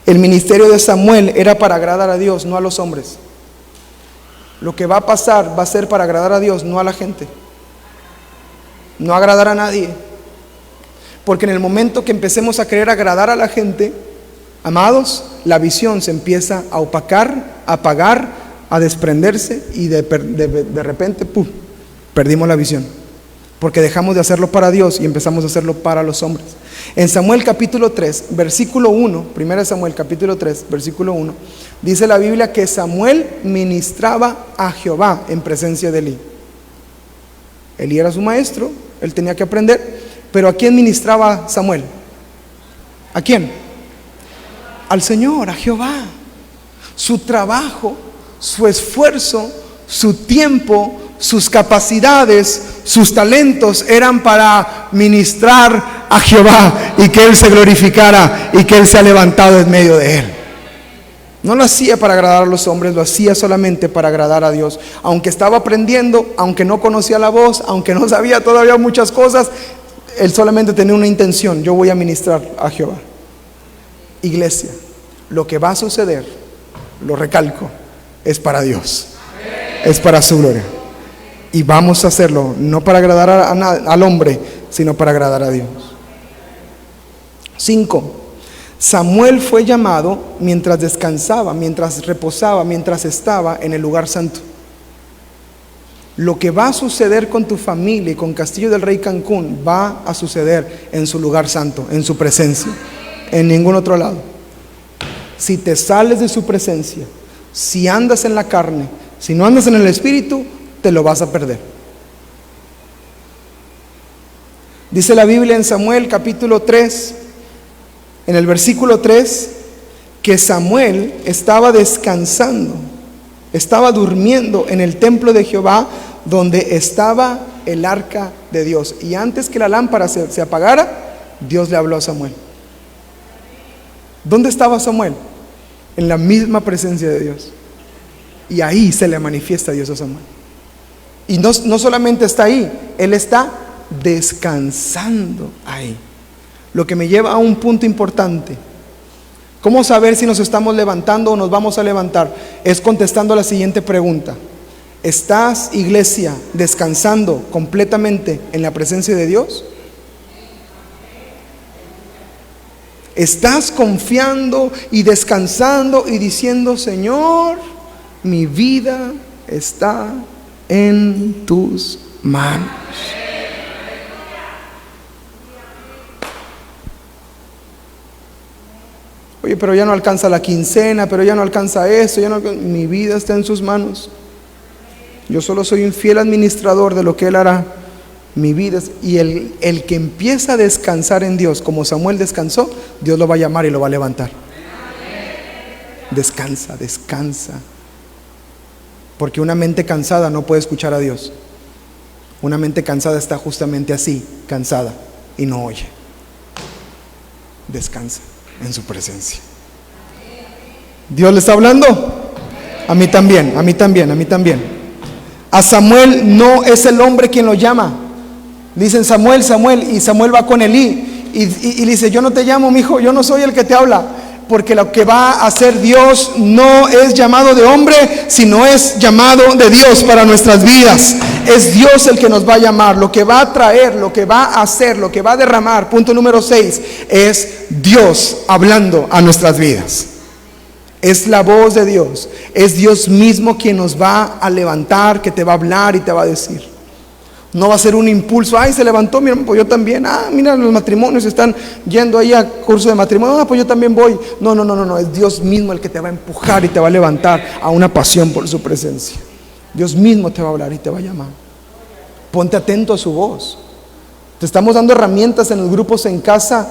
El ministerio de Samuel era para agradar a Dios, no a los hombres. Lo que va a pasar va a ser para agradar a Dios, no a la gente, no agradar a nadie. Porque en el momento que empecemos a querer agradar a la gente, amados, la visión se empieza a opacar, a apagar, a desprenderse, y de repente perdimos la visión, porque dejamos de hacerlo para Dios y empezamos a hacerlo para los hombres. En Samuel capítulo 3 versículo 1, 1 Samuel capítulo 3 versículo 1, dice la Biblia que Samuel ministraba a Jehová en presencia de Elí. Elí era su maestro, él tenía que aprender, Pero ¿a quién ministraba Samuel? ¿A quién? Al Señor, a Jehová. Su trabajo, su esfuerzo, su tiempo, sus capacidades, sus talentos eran para ministrar a Jehová y que Él se glorificara y que Él se ha levantado en medio de él. No lo hacía para agradar a los hombres, lo hacía solamente para agradar a Dios. Aunque estaba aprendiendo, aunque no conocía la voz, aunque no sabía todavía muchas cosas, él solamente tenía una intención: yo voy a ministrar a Jehová. Iglesia, lo que va a suceder, lo recalco, es para Dios, es para su gloria. Y vamos a hacerlo no para agradar al hombre, sino para agradar a Dios. 5. Samuel fue llamado mientras descansaba, mientras reposaba, mientras estaba en el lugar santo. Lo que va a suceder con tu familia y con Castillo del Rey Cancún va a suceder en su lugar santo, en su presencia, en ningún otro lado. Si te sales de su presencia, si andas en la carne, si no andas en el espíritu, te lo vas a perder. Dice la Biblia en Samuel capítulo 3, en el versículo 3, que Samuel estaba descansando, estaba durmiendo en el templo de Jehová, donde estaba el arca de Dios. Y antes que la lámpara se apagara, Dios le habló a Samuel. ¿Dónde estaba Samuel? En la misma presencia de Dios. Y ahí se le manifiesta Dios a Samuel. Y no solamente está ahí, él está descansando ahí. Lo que me lleva a un punto importante. ¿Cómo saber si nos estamos levantando o nos vamos a levantar? Es contestando la siguiente pregunta: ¿estás, iglesia, descansando completamente en la presencia de Dios? ¿Estás confiando y descansando y diciendo: Señor, mi vida está en tus manos? Oye, pero ya no alcanza la quincena, pero ya no alcanza esto, mi vida está en sus manos. Yo solo soy un fiel administrador de lo que Él hará. Mi vida y el que empieza a descansar en Dios, como Samuel descansó, Dios lo va a llamar y lo va a levantar. Descansa, descansa. Porque una mente cansada no puede escuchar a Dios. Una mente cansada está justamente así, cansada, y no oye. Descansa en su presencia. ¿Dios le está hablando? A mí también, a mí también, a mí también. A Samuel no es el hombre quien lo llama. Dicen: Samuel, Samuel, y Samuel va con Elí y le dice: yo no te llamo, mi hijo, yo no soy el que te habla. Porque lo que va a hacer Dios no es llamado de hombre, sino es llamado de Dios para nuestras vidas. Es Dios el que nos va a llamar. Lo que va a traer, lo que va a hacer, lo que va a derramar, punto número 6, es Dios hablando a nuestras vidas. Es la voz de Dios. Es Dios mismo quien nos va a levantar, que te va a hablar y te va a decir. No va a ser un impulso: ay, se levantó, mira, pues yo también. Ah, mira, los matrimonios están yendo ahí a curso de matrimonio. Ah, pues yo también voy. No, es Dios mismo el que te va a empujar y te va a levantar a una pasión por su presencia. Dios mismo te va a hablar y te va a llamar. Ponte atento a su voz. Te estamos dando herramientas en los grupos en casa,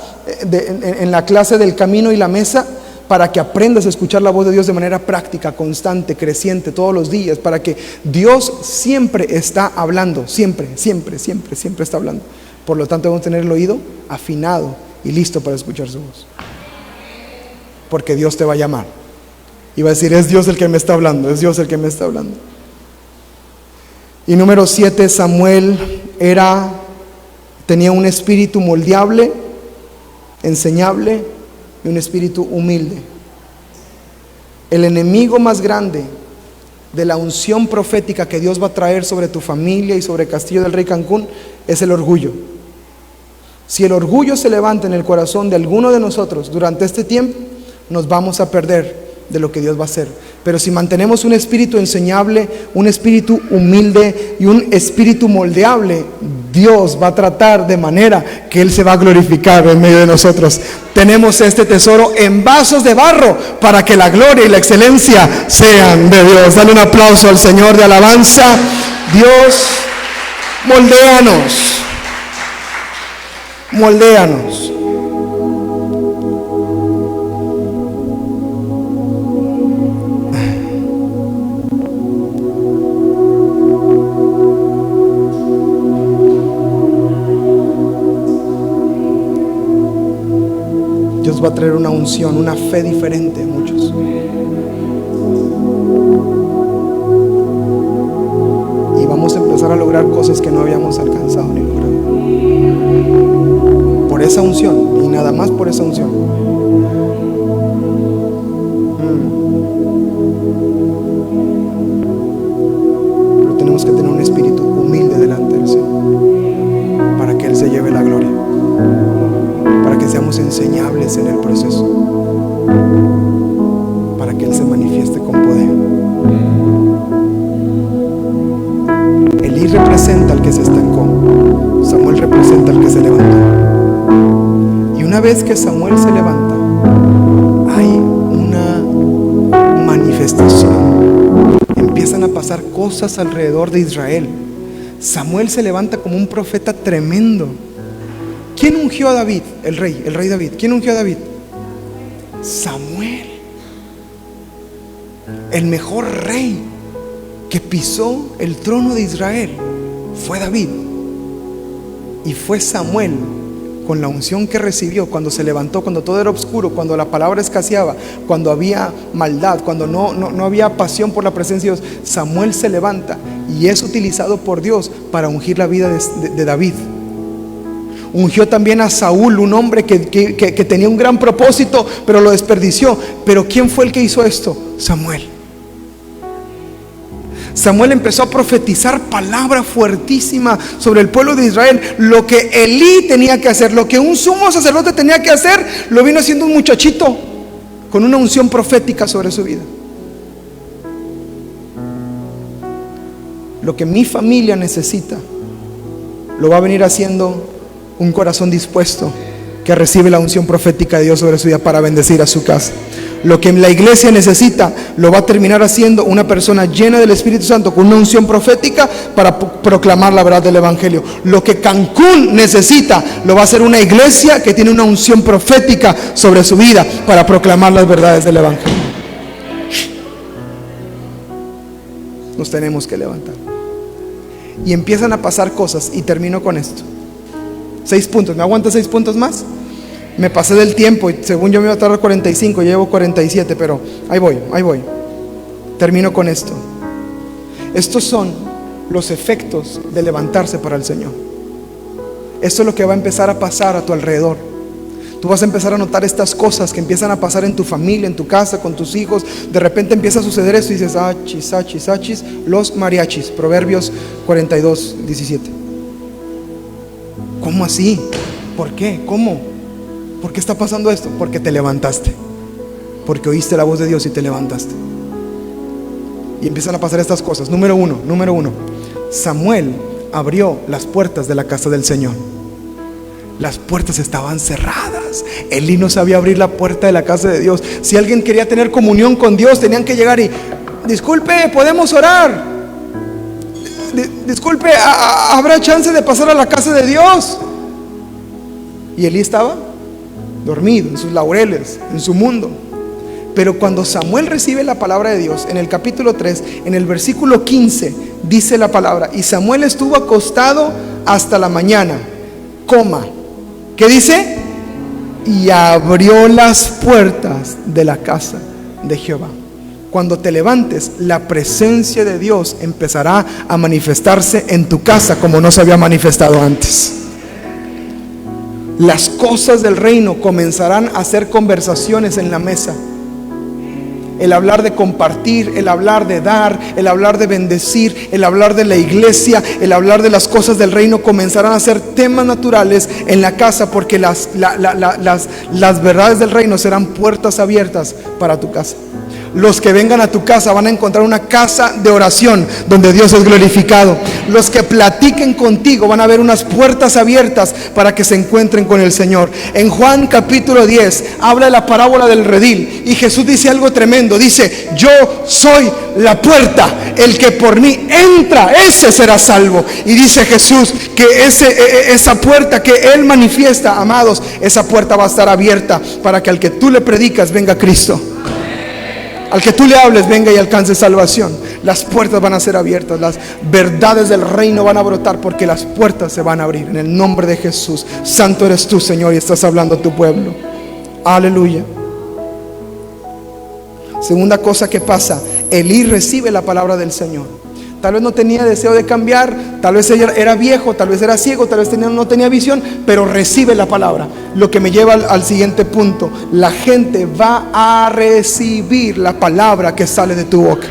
en la clase del camino y la mesa, para que aprendas a escuchar la voz de Dios de manera práctica, constante, creciente, todos los días, para que Dios siempre está hablando, siempre está hablando. Por lo tanto, debemos tener el oído afinado y listo para escuchar su voz, porque Dios te va a llamar y va a decir: es Dios el que me está hablando, es Dios el que me está hablando. Y número 7, Samuel tenía un espíritu moldeable, enseñable, y un espíritu humilde. El enemigo más grande de la unción profética que Dios va a traer sobre tu familia y sobre Castillo del Rey Cancún es el orgullo. Si el orgullo se levanta en el corazón de alguno de nosotros durante este tiempo, nos vamos a perder de lo que Dios va a hacer. Pero si mantenemos un espíritu enseñable, un espíritu humilde y un espíritu moldeable, Dios va a tratar de manera que Él se va a glorificar en medio de nosotros. Tenemos este tesoro en vasos de barro para que la gloria y la excelencia sean de Dios. Dale un aplauso al Señor de alabanza. Dios, moldéanos. Moldéanos. Dios va a traer una unción, una fe diferente a muchos. Y vamos a empezar a lograr cosas que no habíamos alcanzado ni logrado. Por esa unción y nada más por esa unción. Pero tenemos que tener un espíritu humilde delante del Señor para que Él se lleve la gloria, para que seamos enseñables en el proceso, para que Él se manifieste con poder. Elí representa al que se estancó, Samuel representa al que se levantó. Y una vez que Samuel se levanta, hay una manifestación. Empiezan a pasar cosas alrededor de Israel. Samuel se levanta como un profeta tremendo. ¿Quién ungió a David? El rey David. ¿Quién ungió a David? Samuel. El mejor rey que pisó el trono de Israel fue David. Y fue Samuel, con la unción que recibió cuando se levantó, cuando todo era oscuro, cuando la palabra escaseaba, cuando había maldad, cuando no había pasión por la presencia de Dios. Samuel se levanta y es utilizado por Dios para ungir la vida de David. Ungió también a Saúl, un hombre que tenía un gran propósito, pero lo desperdició. Pero ¿quién fue el que hizo esto? Samuel. Samuel empezó a profetizar palabra fuertísima sobre el pueblo de Israel. Lo que Elí tenía que hacer, lo que un sumo sacerdote tenía que hacer, lo vino haciendo un muchachito con una unción profética sobre su vida. Lo que mi familia necesita, lo va a venir haciendo un corazón dispuesto que recibe la unción profética de Dios sobre su vida para bendecir a su casa. Lo que la iglesia necesita, lo va a terminar haciendo una persona llena del Espíritu Santo con una unción profética para proclamar la verdad del Evangelio. Lo que Cancún necesita, lo va a hacer una iglesia que tiene una unción profética sobre su vida para proclamar las verdades del Evangelio. Nos tenemos que levantar. Y empiezan a pasar cosas, y termino con esto. 6 puntos, ¿me aguanta 6 puntos más? Me pasé del tiempo y según yo me iba a tardar 45, llevo 47, pero ahí voy. Termino con esto. Estos son los efectos de levantarse para el Señor. Esto es lo que va a empezar a pasar a tu alrededor. Tú vas a empezar a notar estas cosas que empiezan a pasar en tu familia, en tu casa, con tus hijos. De repente empieza a suceder esto y dices, achis, los mariachis. Proverbios 42, 17. ¿Cómo así? ¿Por qué? ¿Cómo? ¿Por qué está pasando esto? Porque te levantaste, porque oíste la voz de Dios y te levantaste. Y empiezan a pasar estas cosas. Número uno, Samuel abrió las puertas de la casa del Señor. Las puertas estaban cerradas. Elí no sabía abrir la puerta de la casa de Dios. Si alguien quería tener comunión con Dios, tenían que llegar y, disculpe, ¿podemos orar? Disculpe, ¿habrá chance de pasar a la casa de Dios? Y Elí estaba dormido en sus laureles, en su mundo. Pero cuando Samuel recibe la palabra de Dios, en el capítulo 3, en el versículo 15, dice la palabra: y Samuel estuvo acostado hasta la mañana, ¿qué dice? Y abrió las puertas de la casa de Jehová. Cuando te levantes, la presencia de Dios empezará a manifestarse en tu casa como no se había manifestado antes. Las cosas del reino comenzarán a hacer conversaciones en la mesa. El hablar de compartir, el hablar de dar, el hablar de bendecir, el hablar de la iglesia, el hablar de las cosas del reino comenzarán a ser temas naturales en la casa, porque las verdades del reino serán puertas abiertas para tu casa. Los que vengan a tu casa van a encontrar una casa de oración donde Dios es glorificado. Los que platiquen contigo van a ver unas puertas abiertas para que se encuentren con el Señor. En Juan capítulo 10 habla de la parábola del redil y Jesús dice algo tremendo. Dice: yo soy la puerta, el que por mí entra, ese será salvo. Y dice Jesús que esa puerta que Él manifiesta, amados, esa puerta va a estar abierta para que al que tú le predicas venga Cristo. Al que tú le hables venga y alcance salvación. Las puertas van a ser abiertas, las verdades del reino van a brotar, porque las puertas se van a abrir en el nombre de Jesús. Santo eres tú, Señor, y estás hablando a tu pueblo. Aleluya. Segunda cosa que pasa: Elí recibe la palabra del Señor. Tal vez no tenía deseo de cambiar, tal vez era viejo, tal vez era ciego, tal vez no tenía visión, pero recibe la palabra. Lo que me lleva al siguiente punto: la gente va a recibir la palabra que sale de tu boca.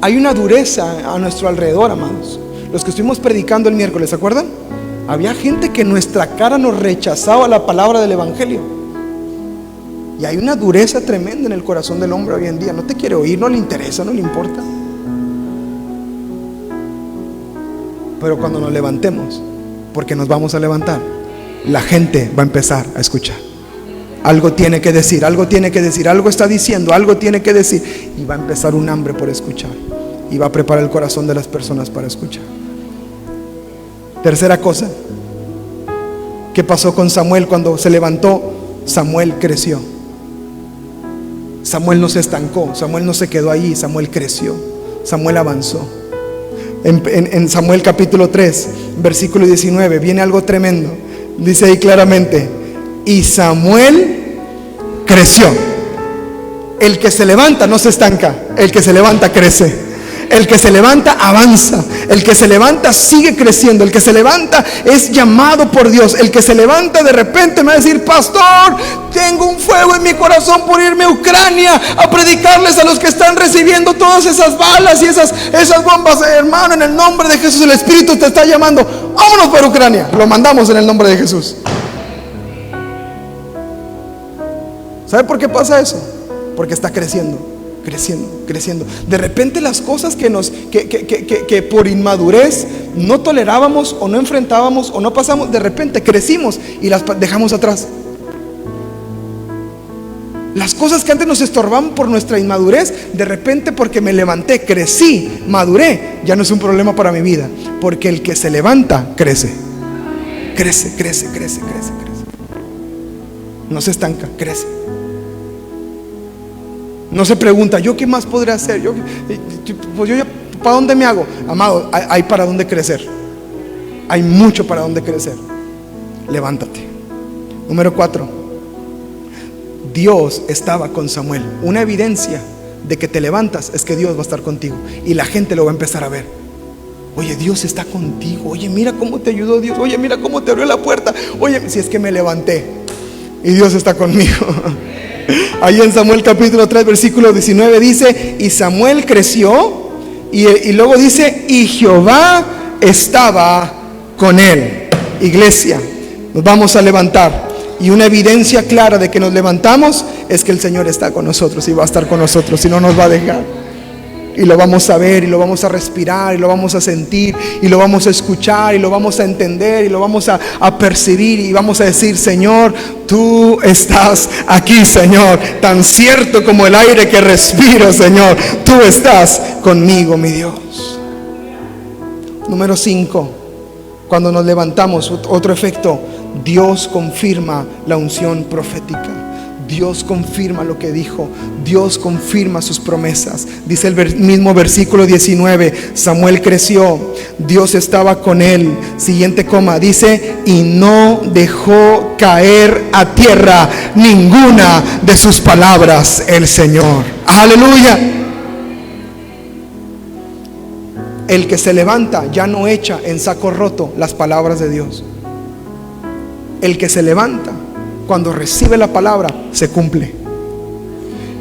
Hay una dureza a nuestro alrededor, amados. Los que estuvimos predicando el miércoles, ¿se acuerdan? Había gente que en nuestra cara nos rechazaba la palabra del evangelio. Y hay una dureza tremenda en el corazón del hombre hoy en día. No te quiere oír, no le interesa, no le importa. Pero cuando nos levantemos, porque nos vamos a levantar, la gente va a empezar a escuchar. Algo tiene que decir, algo tiene que decir, algo está diciendo, algo tiene que decir. Y va a empezar un hambre por escuchar. Y va a preparar el corazón de las personas para escuchar. Tercera cosa: ¿qué pasó con Samuel cuando se levantó? Samuel creció. Samuel no se estancó, Samuel no se quedó ahí, Samuel creció, Samuel avanzó. En Samuel capítulo 3, versículo 19, viene algo tremendo. Dice ahí claramente: y Samuel creció. El que se levanta no se estanca, el que se levanta crece. El que se levanta avanza, el que se levanta sigue creciendo, el que se levanta es llamado por Dios. El que se levanta de repente me va a decir: pastor, tengo un fuego en mi corazón por irme a Ucrania a predicarles a los que están recibiendo todas esas balas y esas bombas. Hermano, en el nombre de Jesús, el Espíritu te está llamando. Vámonos para Ucrania. Lo mandamos en el nombre de Jesús. ¿Sabe por qué pasa eso? Porque está creciendo. Creciendo. De repente las cosas que por inmadurez no tolerábamos o no enfrentábamos o no pasamos, de repente crecimos y las dejamos atrás. Las cosas que antes nos estorbaban por nuestra inmadurez, de repente, porque me levanté, crecí, maduré, ya no es un problema para mi vida. Porque el que se levanta crece. Crece. No se estanca, crece. No se pregunta: ¿yo qué más podré hacer? Pues yo ya, ¿para dónde me hago? Amado, hay para dónde crecer. Hay mucho para dónde crecer. Levántate. Número 4: Dios estaba con Samuel. Una evidencia de que te levantas es que Dios va a estar contigo. Y la gente lo va a empezar a ver. Oye, Dios está contigo. Oye, mira cómo te ayudó Dios. Oye, mira cómo te abrió la puerta. Oye, si es que me levanté y Dios está conmigo. Ahí en Samuel capítulo 3, versículo 19 dice: y Samuel creció, y luego dice: y Jehová estaba con él. Iglesia, nos vamos a levantar, y una evidencia clara de que nos levantamos es que el Señor está con nosotros y va a estar con nosotros, y no nos va a dejar. Y lo vamos a ver, y lo vamos a respirar, y lo vamos a sentir, y lo vamos a escuchar, y lo vamos a entender, y lo vamos a percibir, y vamos a decir: Señor, tú estás aquí, Señor. Tan cierto como el aire que respiro, Señor, tú estás conmigo, mi Dios. Número 5: cuando nos levantamos, otro efecto: Dios confirma la unción profética. Dios confirma lo que dijo. Dios confirma sus promesas. Dice el mismo versículo 19: Samuel creció, Dios estaba con él. Siguiente coma, dice: y no dejó caer a tierra ninguna de sus palabras el Señor. Aleluya. El que se levanta ya no echa en saco roto las palabras de Dios. El que se levanta, cuando recibe la palabra, se cumple.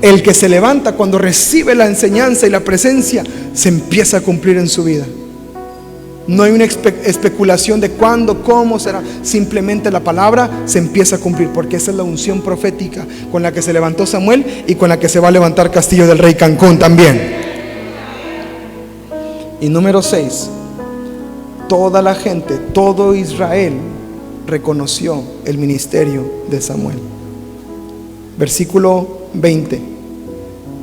El que se levanta cuando recibe la enseñanza y la presencia, se empieza a cumplir en su vida. No hay una especulación de cuándo, cómo será. Simplemente la palabra se empieza a cumplir, porque esa es la unción profética con la que se levantó Samuel y con la que se va a levantar Castillo del Rey Cancún también. Y número 6, toda la gente, todo Israel reconoció el ministerio de Samuel. Versículo 20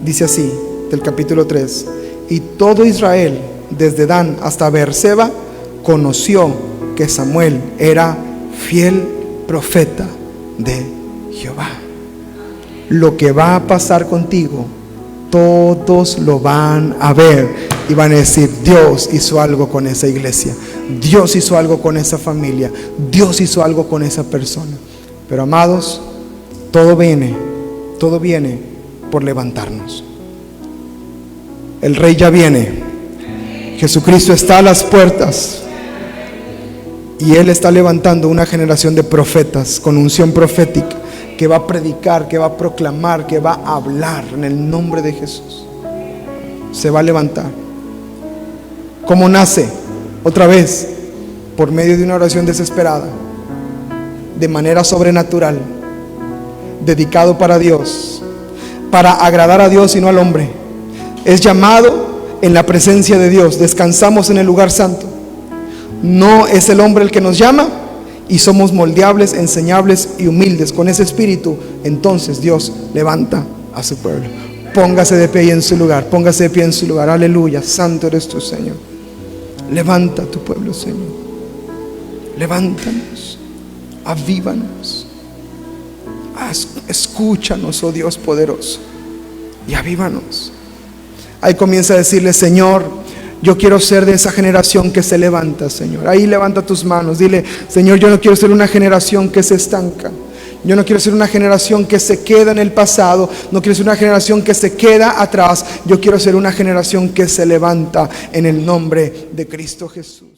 dice así, del capítulo 3: y todo Israel, desde Dan hasta Beerseba, conoció que Samuel era fiel profeta de Jehová. Lo que va a pasar contigo, todos lo van a ver y van a decir: Dios hizo algo con esa iglesia, Dios hizo algo con esa familia, Dios hizo algo con esa persona. Pero amados, todo viene por levantarnos. El Rey ya viene. Jesucristo está a las puertas y Él está levantando una generación de profetas con unción profética, que va a predicar, que va a proclamar, que va a hablar en el nombre de Jesús. Se va a levantar. ¿Cómo nace? Otra vez, por medio de una oración desesperada, de manera sobrenatural, dedicado para Dios, para agradar a Dios y no al hombre. Es llamado en la presencia de Dios. Descansamos en el lugar santo. No es el hombre el que nos llama, y somos moldeables, enseñables y humildes con ese espíritu. Entonces Dios levanta a su pueblo. Póngase de pie en su lugar, póngase de pie en su lugar. Aleluya, santo eres tú, Señor. Levanta a tu pueblo, Señor. Levántanos, avívanos, escúchanos, oh Dios poderoso, y avívanos. Ahí comienza a decirle: Señor, yo quiero ser de esa generación que se levanta, Señor. Ahí levanta tus manos, dile: Señor, yo no quiero ser una generación que se estanca. Yo no quiero ser una generación que se queda en el pasado. No quiero ser una generación que se queda atrás. Yo quiero ser una generación que se levanta en el nombre de Cristo Jesús.